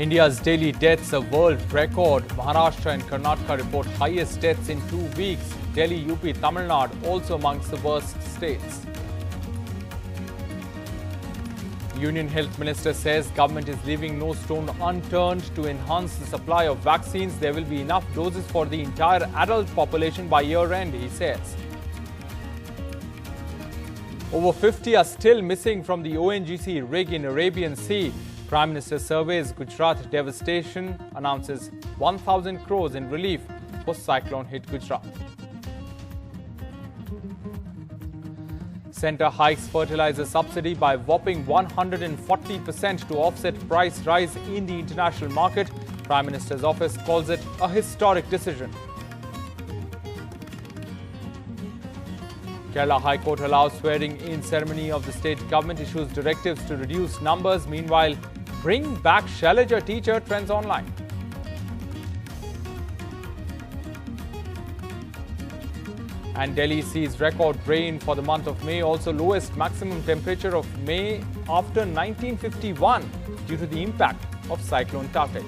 India's daily deaths a world record. Maharashtra and Karnataka report highest deaths in 2 weeks. Delhi, UP, Tamil Nadu also amongst the worst states. Union Health Minister says government is leaving no stone unturned to enhance the supply of vaccines. There will be enough doses for the entire adult population by year end, he says. Over 50 are still missing from the ONGC rig in Arabian Sea. Prime Minister surveys Gujarat devastation, announces 1,000 crores in relief post-cyclone hit Gujarat. Centre hikes fertilizer subsidy by whopping 140% to offset price rise in the international market. Prime Minister's office calls it a historic decision. Kerala High Court allows swearing-in ceremony of the state government, issues directives to reduce numbers. Meanwhile, bring back Shailaja teacher trends online. And Delhi sees record rain for the month of May, also lowest maximum temperature of May after 1951 due to the impact of Cyclone Tauktae.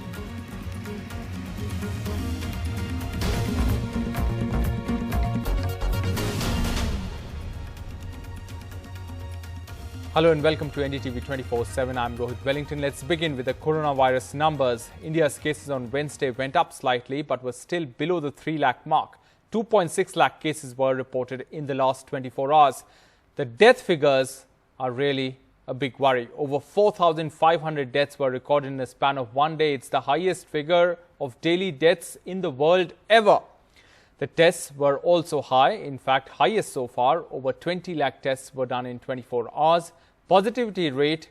Hello and welcome to NDTV 24/7. I'm Rohit Wellington. Let's begin with the coronavirus numbers. India's cases on Wednesday went up slightly but were still below the 3 lakh mark. 2.6 lakh cases were reported in the last 24 hours. The death figures are really a big worry. Over 4,500 deaths were recorded in a span of one day. It's the highest figure of daily deaths in the world ever. The tests were also high, in fact, highest so far. Over 20 lakh tests were done in 24 hours. Positivity rate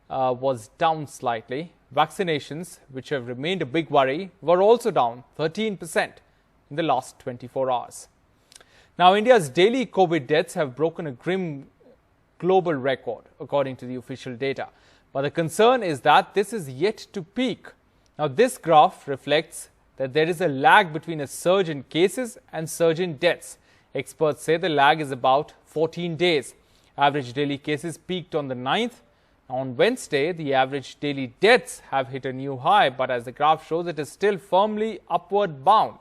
was down slightly. Vaccinations, which have remained a big worry, were also down 13% in the last 24 hours. Now, India's daily COVID deaths have broken a grim global record, according to the official data. But the concern is that this is yet to peak. Now, this graph reflects that there is a lag between a surge in cases and surge in deaths. Experts say the lag is about 14 days. Average daily cases peaked on the 9th. On Wednesday, the average daily deaths have hit a new high, but as the graph shows, it is still firmly upward bound.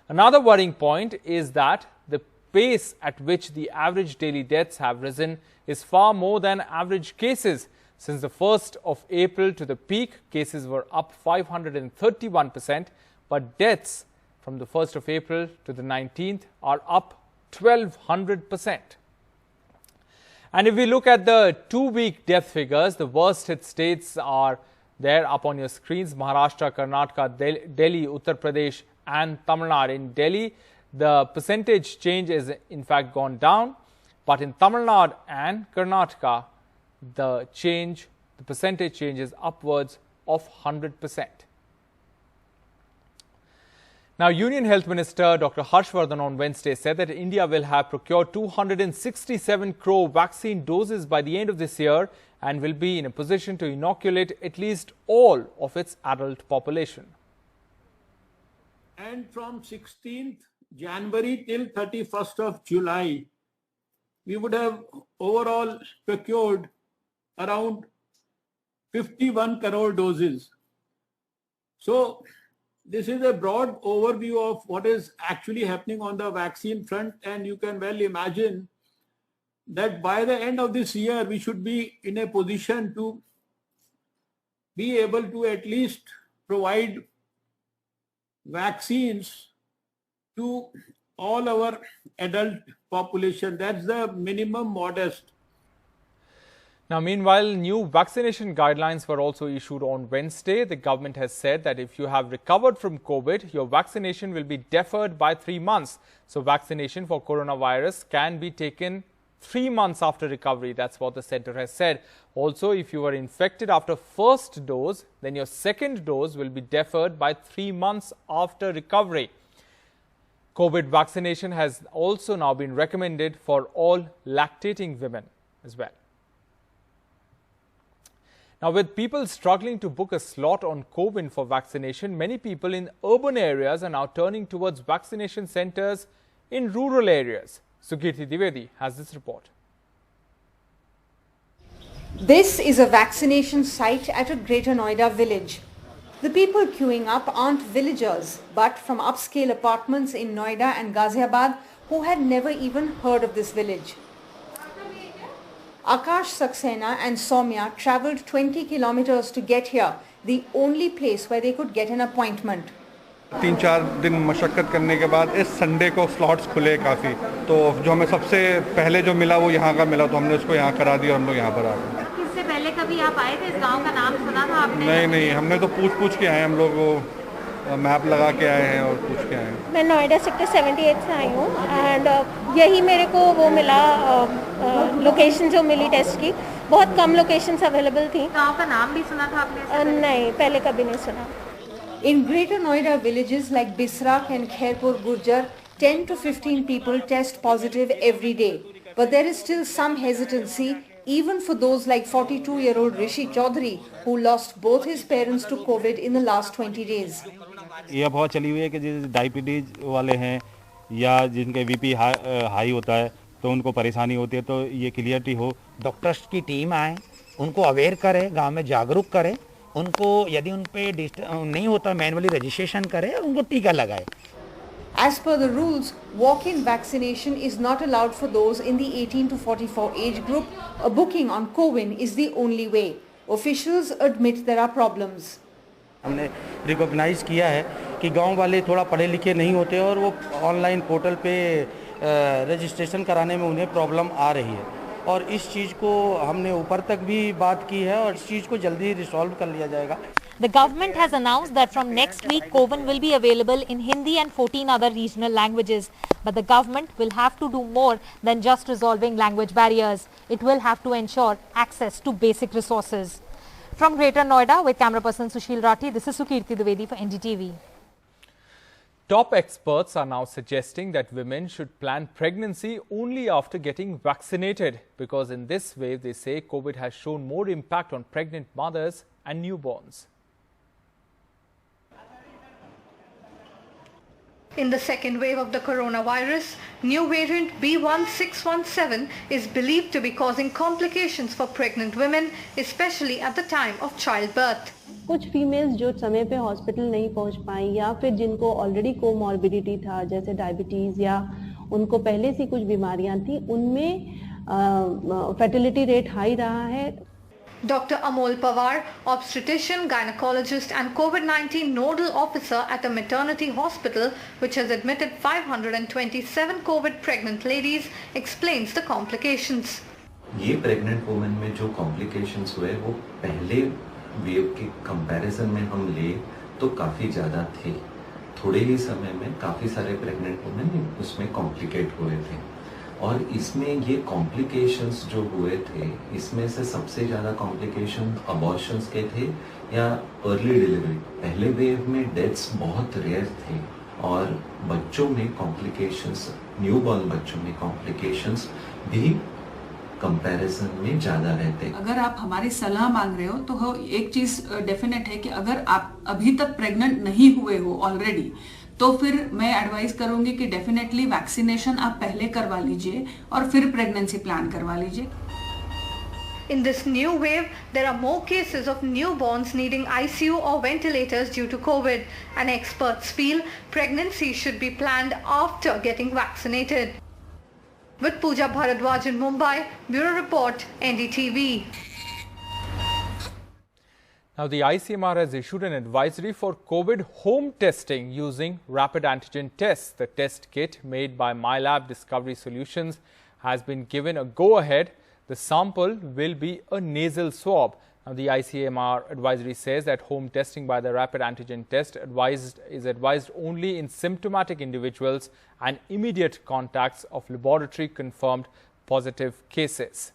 Another worrying point is that the pace at which the average daily deaths have risen is far more than average cases. Since the 1st of April to the peak, cases were up 531%, but deaths from the 1st of April to the 19th are up 1,200%. And if we look at the 2-week death figures, the worst hit states are there up on your screens: Maharashtra, Karnataka, Delhi, Uttar Pradesh and Tamil Nadu. In Delhi, the percentage change is in fact gone down, but in Tamil Nadu and Karnataka, the percentage change is upwards of 100%. Now, Union Health Minister Dr. Harshvardhan on Wednesday said that India will have procured 267 crore vaccine doses by the end of this year and will be in a position to inoculate at least all of its adult population. And from 16th January till 31st of July, we would have overall procured around 51 crore doses. So, this is a broad overview of what is actually happening on the vaccine front, and you can well imagine that by the end of this year, we should be in a position to be able to at least provide vaccines to all our adult population. That's the minimum modest. Now, meanwhile, new vaccination guidelines were also issued on Wednesday. The government has said that if you have recovered from COVID, your vaccination will be deferred by 3 months. So, vaccination for coronavirus can be taken 3 months after recovery. That's what the centre has said. Also, if you were infected after first dose, then your second dose will be deferred by 3 months after recovery. COVID vaccination has also now been recommended for all lactating women as well. Now, with people struggling to book a slot on CoWIN for vaccination, many people in urban areas are now turning towards vaccination centres in rural areas. Sukirti Dwivedi has this report. This is a vaccination site at a Greater Noida village. The people queuing up aren't villagers, but from upscale apartments in Noida and Ghaziabad who had never even heard of this village. Akash Saxena and Soumya travelled 20 kilometers to get here, the only place where they could get an appointment. 3-4 दिन मशक्कत करने के बाद इस Sunday को slots खुले काफ़ी, तो जो हमें सबसे पहले जो मिला वो यहाँ का मिला, तो हमने उसको यहाँ करा दिया और हम लोग यहाँ पर आ गए। इससे पहले कभी आप आए थे? इस गांव का नाम सुना था आपने? नहीं, हमने तो पूछ के आए, हम लोग वो मैप लगा के आए हैं और पूछ के आए हैं। मैं नोएडा सेक्टर 78 से आई हूँ एंड यही मेरे को वो मिला, लोकेशन जो मिली टेस्ट की, बहुत कम लोकेशंस अवेलेबल थी। गांव का नाम भी सुना था आपने? नहीं, पहले कभी नहीं सुना। In Greater Noida villages like Bisrak and Khairpur Gurjar, 10 to 15 people test positive every day. But there is still some hesitancy, even for those like 42-year-old Rishi Chaudhary, who lost both his parents to COVID in the last 20 days. ये बहुत चली हुई है कि जिस diabetes वाले हैं या जिनके बीपी हाई होता है तो उनको परेशानी होती है, तो ये क्लियरिटी हो। डॉक्टर्स की टीम आए, उनको अवेयर करे, गांव में जागरूक करे, उनको यदि उन पे नहीं होता मैनुअली रजिस्ट्रेशन करे और उनको टीका लगाए। As per the rules, walk-in vaccination is not allowed for those in the 18 to 44 age group. A booking on CoWIN is the only way. Officials admit there are problems. हमने recognise किया है कि गांव वाले थोड़ा पढ़े लिखे नहीं होते और वो ऑनलाइन पोर्टल पे रजिस्ट्रेशन कराने में उन्हें प्रॉब्लम आ रही है, और इस चीज़ को हमने ऊपर तक भी बात की है और इस चीज़ को जल्दी रिसॉल्व कर लिया जाएगा। The government has announced that from next week CoWIN will be available in Hindi and 14 other regional languages. But the government will have to do more than just resolving language barriers. It will have to ensure access to basic resources. From Greater Noida with camera person Sushil Rathi, this is Sukirti Dwivedi for NDTV. Top experts are now suggesting that women should plan pregnancy only after getting vaccinated, because in this way, they say, COVID has shown more impact on pregnant mothers and newborns. In the second wave of the coronavirus, new variant B1617 is believed to be causing complications for pregnant women, especially at the time of childbirth. कुछ females जो समय पे hospital नहीं पहुंच पाई या फिर जिनको already comorbidity था जैसे डायबिटीज या उनको पहले से कुछ बीमारियां थी, उनमें फर्टिलिटी रेट हाई रहा है। Dr. Amol Pawar, obstetrician, gynecologist and COVID-19 nodal officer at a maternity hospital which has admitted 527 COVID pregnant ladies, explains the complications. ये pregnant women में जो complications हुए वो पहले वेव के कंपैरिजन में हम ले तो काफ़ी ज़्यादा थे। थोड़े ही समय में काफ़ी सारे प्रेग्नेंट वुमेन उसमें कॉम्प्लिकेट हुए थे, और इसमें ये कॉम्प्लिकेशंस जो हुए थे इसमें से सबसे ज़्यादा कॉम्प्लिकेशन अबॉर्शंस के थे या अर्ली डिलीवरी। पहले वेव में डेथ्स बहुत रेयर थे और बच्चों में कॉम्प्लिकेशंस, न्यूबॉर्न बच्चों में कॉम्प्लिकेशंस भी कंपैरिजन में ज़्यादा रहते। अगर आप हमारी सलाह मांग रहे हो तो एक चीज़ डेफिनेट है कि अगर आप अभी तक प्रेग्नेंट नहीं हुए हो ऑलरेडी, तो फिर मैं एडवाइस करूंगी कि डेफिनेटली वैक्सीनेशन आप पहले करवा लीजिए और फिर प्रेगनेंसी प्लान करवा लीजिए। In this new wave, there are more cases of newborns needing ICU or ventilators due to COVID, and experts feel pregnancy should be planned after getting vaccinated. With Pooja Bharadwaj in Mumbai, Bureau Report, NDTV. Now, the ICMR has issued an advisory for COVID home testing using rapid antigen tests. The test kit made by MyLab Discovery Solutions has been given a go-ahead. The sample will be a nasal swab. Now, the ICMR advisory says that home testing by the rapid antigen test is advised only in symptomatic individuals and immediate contacts of laboratory confirmed positive cases.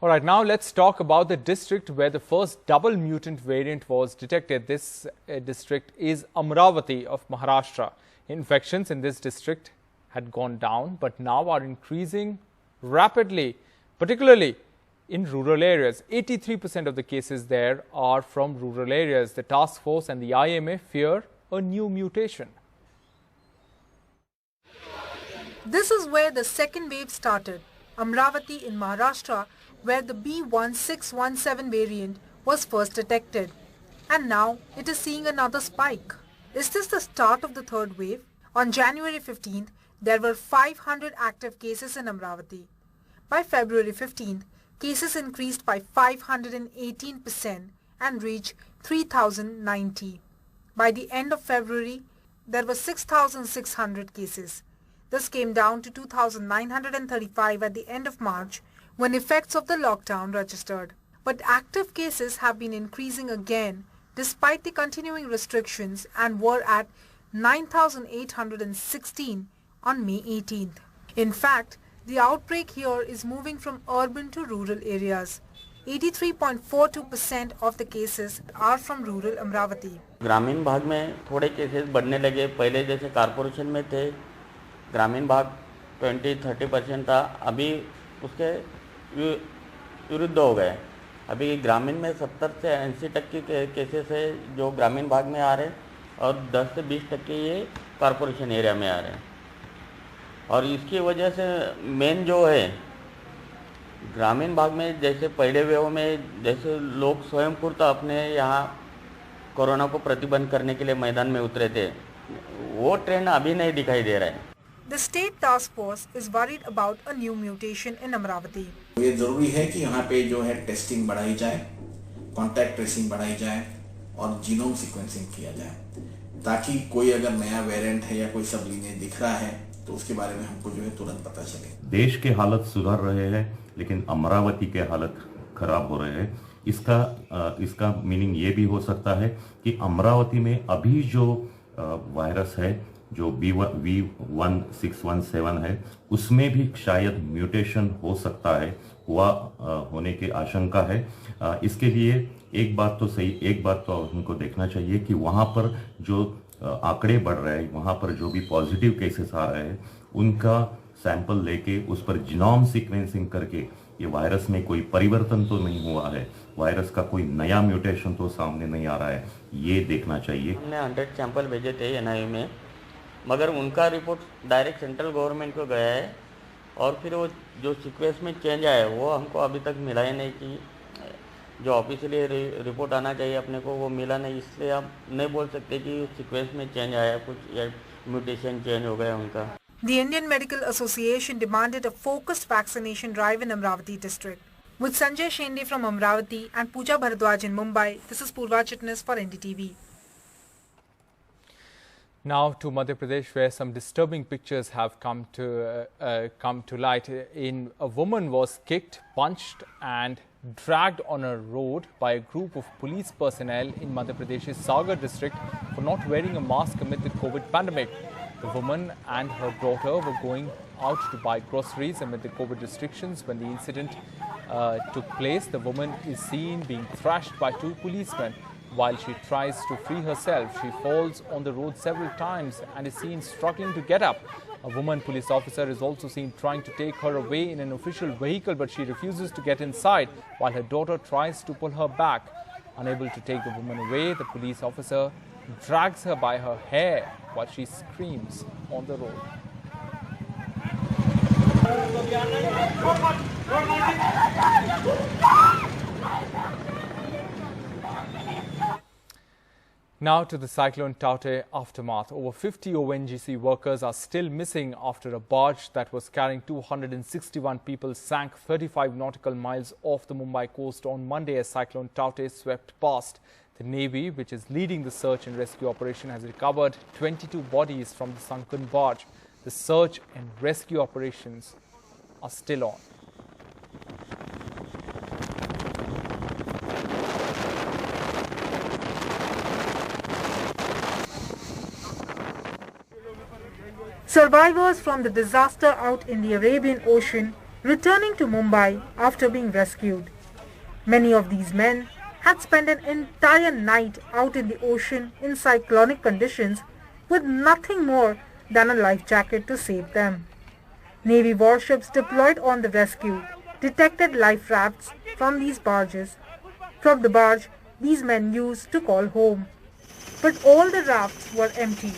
All right, now let's talk about the district where the first double mutant variant was detected. This district is Amravati of Maharashtra. Infections in this district had gone down, but now are increasing rapidly, particularly in rural areas. 83% of the cases there are from rural areas. The task force and the IMA fear a new mutation. This is where the second wave started, Amravati in Maharashtra, where the B1617 variant was first detected. And now it is seeing another spike. Is this the start of the third wave? On January 15th, there were 500 active cases in Amravati. By February 15th, cases increased by 518% and reached 3,090. By the end of February, there were 6,600 cases. This came down to 2,935 at the end of March, when effects of the lockdown registered. But active cases have been increasing again despite the continuing restrictions and were at 9,816 on May 18th. In fact, the outbreak here is moving from urban to rural areas. 83.42% of the cases are from rural Amravati. ग्रामीण भाग में थोड़े cases बढ़ने लगे. पहले जैसे corporation में थे, ग्रामीण भाग 20-30% था, अभी उसके विरुद्ध हो गए. अभी ग्रामीण में 70 से 80% के केसेस है जो ग्रामीण भाग में आ रहे हैं और 10 से 20% ये कॉर्पोरेशन एरिया में आ रहे हैं. और इसकी वजह से मेन जो है ग्रामीण भाग में, जैसे पहले वेव में जैसे लोग स्वयंस्फूर्त अपने यहाँ कोरोना को प्रतिबंध करने के लिए मैदान में उतरे थे, वो ट्रेंड अभी नहीं दिखाई दे रहा है. The state task force is worried about a new mutation in Amravati. ये जरूरी है कि यहाँ पे जो है टेस्टिंग बढ़ाई जाए, कॉन्टैक्ट ट्रेसिंग बढ़ाई जाए और जीनोम सीक्वेंसिंग किया जाए, ताकि कोई अगर नया वेरिएंट है या कोई सब लीनिएज दिख रहा है तो उसके बारे में हमको जो है तुरंत पता चले. देश के हालत सुधर रहे हैं, लेकिन अमरावती के हालत खराब हो रहे हैं. इसका मीनिंग ये भी हो सकता है कि अमरावती में अभी जो वायरस है, जो B1617 है, उसमें भी शायद म्यूटेशन हो सकता है, होने की आशंका है. इसके लिए एक बात तो हमको देखना चाहिए कि वहाँ पर जो आंकड़े बढ़ रहे हैं, वहाँ पर जो भी पॉजिटिव केसेस आ रहे हैं, उनका सैंपल लेके उस पर जीनोम सीक्वेंसिंग करके ये वायरस में कोई परिवर्तन तो नहीं हुआ है, वायरस का कोई नया म्यूटेशन तो सामने नहीं आ रहा है, ये देखना चाहिए. हमने 100 सैंपल भेजे थे NIU में, मगर उनका रिपोर्ट डायरेक्ट सेंट्रल गवर्नमेंट को गया है और फिर वो जो सीक्वेंस में चेंज आया है वो हमको अभी तक मिला ही नहीं. कि जो ऑफिशियली रिपोर्ट आना चाहिए अपने को वो मिला नहीं, इसलिए आप नहीं बोल सकते कि सीक्वेंस में चेंज आया कुछ या म्यूटेशन चेंज हो गया उनका. The Indian Medical Association demanded a focused vaccination drive in Amravati district. With Sanjay Shende from Amravati and Pooja Bharadwaj in Mumbai, this is Purva Chitnis for NDTV. Now to Madhya Pradesh, where some disturbing pictures have come to light. A woman was kicked, punched and dragged on a road by a group of police personnel in Madhya Pradesh's Sagar district for not wearing a mask amid the COVID pandemic. The woman and her daughter were going out to buy groceries amid the COVID restrictions when the incident took place. The woman is seen being thrashed by 2 policemen. While she tries to free herself, she falls on the road several times and is seen struggling to get up. A woman police officer is also seen trying to take her away in an official vehicle, but she refuses to get inside, while her daughter tries to pull her back. Unable to take the woman away, the police officer drags her by her hair while she screams on the road. Now to the cyclone Tauktae aftermath. Over 50 ONGC workers are still missing after a barge that was carrying 261 people sank 35 nautical miles off the Mumbai coast on Monday as cyclone Tauktae swept past. The Navy, which is leading the search and rescue operation, has recovered 22 bodies from the sunken barge. The search and rescue operations are still on. Survivors from the disaster out in the Arabian Ocean returning to Mumbai after being rescued. Many of these men had spent an entire night out in the ocean in cyclonic conditions with nothing more than a life jacket to save them. Navy warships deployed on the rescue detected life rafts from these barges. From the barge, these men used to call home. But all the rafts were empty.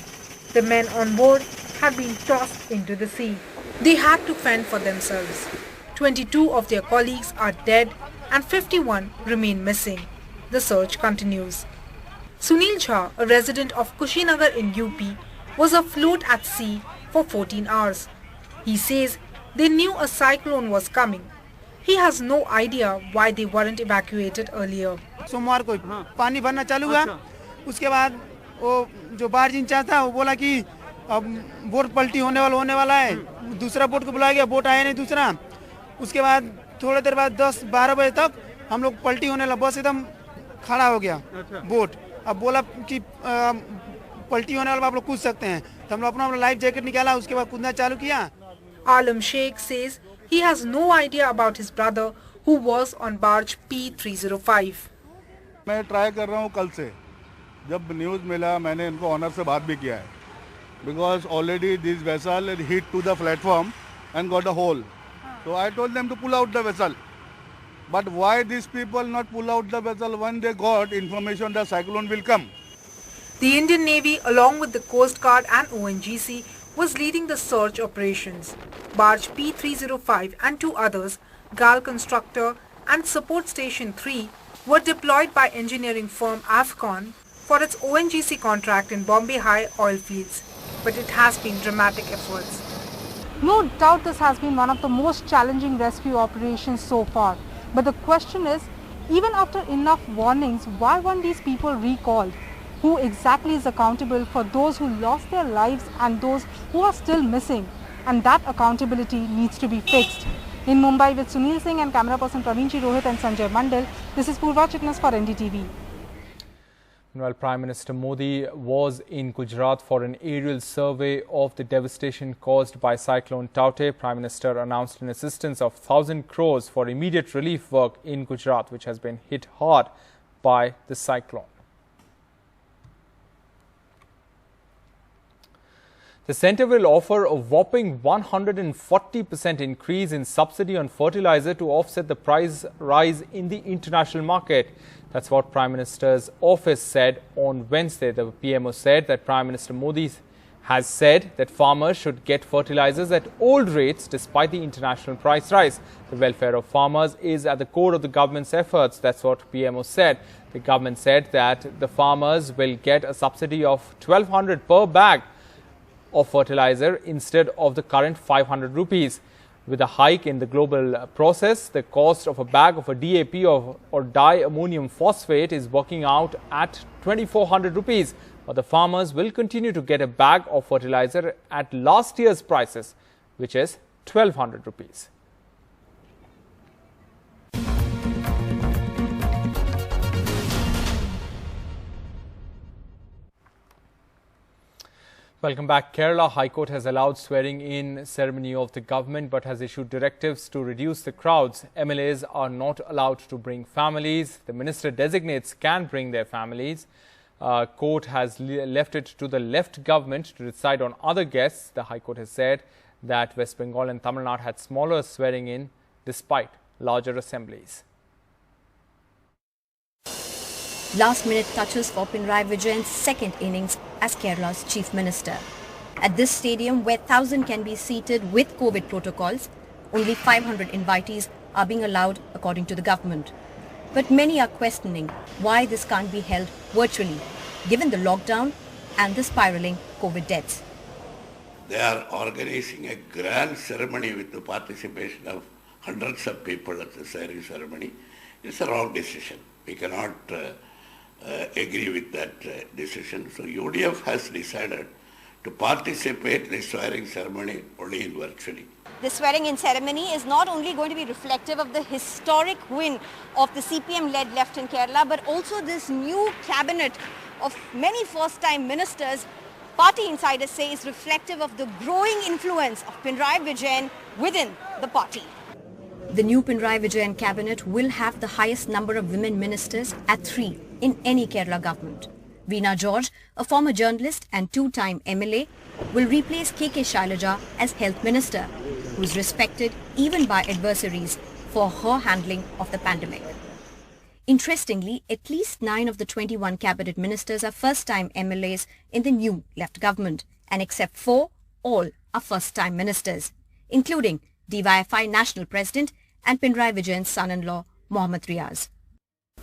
The men on board had been tossed into the sea. They had to fend for themselves. 22 of their colleagues are dead and 51 remain missing. The search continues. Sunil Jha, a resident of Kushinagar in UP, was afloat at sea for 14 hours. He says they knew a cyclone was coming. He has no idea why they weren't evacuated earlier. सोमवार को पानी भरना चालू हुआ, उसके बाद वो जो बार्ज इंचार्ज था वो बोला कि अब बोट पलटी होने वाला है, दूसरा बोट को बुलाया गया, बोट आया नहीं दूसरा। उसके बाद थोड़ी देर बाद 10-12 बजे तक हम लोग पलटी होने लगा, बस एकदम खड़ा हो गया बोट। अब बोला कि पलटी होने वाला आप लोग कूद सकते हैं, तो हम लोग अपना लाइफ जैकेट निकाला, उसके बाद कूदना चालू किया। Alam Sheikh says he has no idea about his brother who was on barge P305. मैं ट्राई कर रहा हूँ कल से, जब न्यूज़ मिला मैंने इनको ऑनर से बात भी किया है, because already this vessel had hit to the platform and got a hole. So I told them to pull out the vessel. But why these people not pull out the vessel when they got information the cyclone will come? The Indian Navy, along with the Coast Guard and ONGC, was leading the search operations. Barge P305 and two others, Gal Constructor and Support Station 3, were deployed by engineering firm Afcon for its ONGC contract in Bombay High oil fields. But it has been dramatic efforts. No doubt this has been one of the most challenging rescue operations so far. But the question is, even after enough warnings, why weren't these people recalled? Who exactly is accountable for those who lost their lives and those who are still missing? And that accountability needs to be fixed. In Mumbai with Sunil Singh and camera person Praveen Rohit and Sanjay Mandal, this is Purva Chitnas for NDTV. Well, Prime Minister Modi was in Gujarat for an aerial survey of the devastation caused by Cyclone Taukte. Prime Minister announced an assistance of 1,000 crores for immediate relief work in Gujarat, which has been hit hard by the cyclone. The centre will offer a whopping 140% increase in subsidy on fertilizer to offset the price rise in the international market. That's what Prime Minister's office said on Wednesday. The PMO said that Prime Minister Modi has said that farmers should get fertilizers at old rates despite the international price rise. The welfare of farmers is at the core of the government's efforts. That's what PMO said. The government said that the farmers will get a subsidy of 1,200 per bag of fertilizer instead of the current 500 rupees. With a hike in the global process, the cost of a bag of a DAP or diammonium phosphate is working out at 2,400 rupees. But the farmers will continue to get a bag of fertilizer at last year's prices, which is 1,200 rupees. Welcome back. Kerala High Court has allowed swearing-in ceremony of the government but has issued directives to reduce the crowds. MLAs are not allowed to bring families. The minister designates can bring their families. Court has left it to the left government to decide on other guests. The High Court has said that West Bengal and Tamil Nadu had smaller swearing-in despite larger assemblies. Last-minute touches for Pinarayi Vijayan's second innings as Kerala's Chief Minister. At this stadium, where 1,000 can be seated with COVID protocols, only 500 invitees are being allowed according to the government. But many are questioning why this can't be held virtually, given the lockdown and the spiralling COVID deaths. They are organizing a grand ceremony with the participation of hundreds of people at the swearing ceremony. It's a wrong decision. We cannot agree with that decision. So UDF has decided to participate in the swearing ceremony only in virtually. The swearing-in ceremony is not only going to be reflective of the historic win of the CPM-led left in Kerala, but also this new cabinet of many first-time ministers, party insiders say is reflective of the growing influence of Pinarayi Vijayan within the party. The new Pinarayi Vijayan cabinet will have the highest number of women ministers at 3 in any Kerala government. Veena George, a former journalist and two-time MLA, will replace KK Shailaja as Health Minister, who is respected even by adversaries for her handling of the pandemic. Interestingly, at least 9 of the 21 cabinet ministers are first-time MLAs in the new left government, and except 4, all are first-time ministers. including DYFI National President and Pinarayi Vijayan's son-in-law, Mohammad Riaz.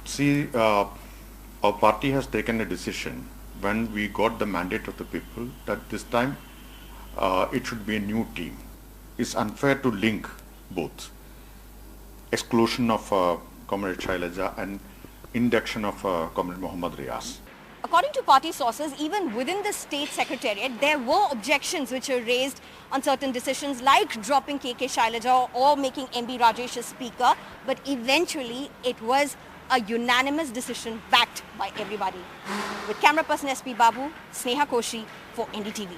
See, our party has taken a decision when we got the mandate of the people that this time it should be a new team. It's unfair to link both. Exclusion of Comrade Shailaja and induction of Comrade Mohammad Riaz. According to party sources, even within the state secretariat, there were objections which were raised on certain decisions like dropping KK Shailaja or making MB Rajesh a speaker. But eventually, it was a unanimous decision backed by everybody. With camera person SP Babu, Sneha Koshi for NDTV.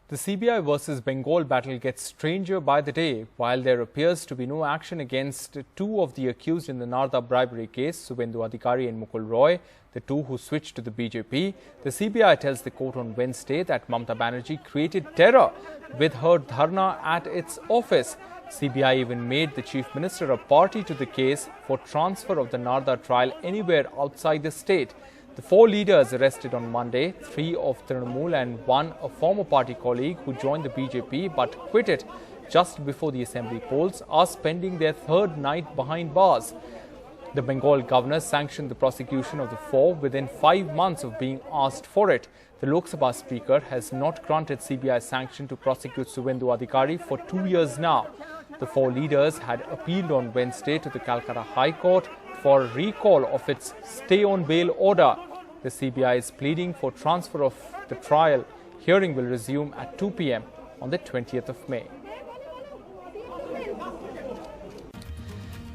The CBI versus Bengal battle gets stranger by the day. While there appears to be no action against two of the accused in the Narda bribery case, Subhendu Adhikari and Mukul Roy, the two who switched to the BJP, the CBI tells the court on Wednesday that Mamata Banerjee created terror with her dharna at its office. CBI even made the Chief Minister a party to the case for transfer of the Narda trial anywhere outside the state. The four leaders arrested on Monday, three of Trinamool and one a former party colleague who joined the BJP but quit it just before the assembly polls, are spending their third night behind bars. The Bengal governor sanctioned the prosecution of the four within 5 months of being asked for it. The Lok Sabha Speaker has not granted CBI sanction to prosecute Subhendu Adhikari for 2 years now. The four leaders had appealed on Wednesday to the Calcutta High Court for recall of its stay-on-bail order. The CBI is pleading for transfer of the trial. Hearing will resume at 2 p.m. on the 20th of May.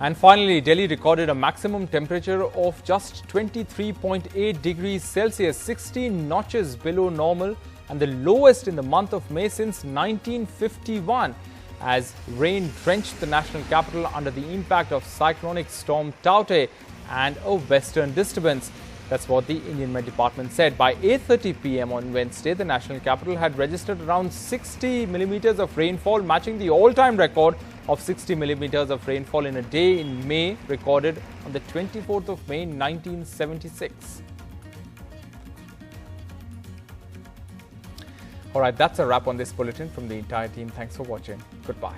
And finally, Delhi recorded a maximum temperature of just 23.8 degrees Celsius, 16 notches below normal, and the lowest in the month of May since 1951. As rain drenched the national capital under the impact of cyclonic storm Taute and a western disturbance. That's what the Indian Met Department said. By 8:30 p.m. on Wednesday, the national capital had registered around 60 millimeters of rainfall, matching the all-time record of 60 millimeters of rainfall in a day in May, recorded on the 24th of May 1976. All right, that's a wrap on this bulletin from the entire team. Thanks for watching. Goodbye.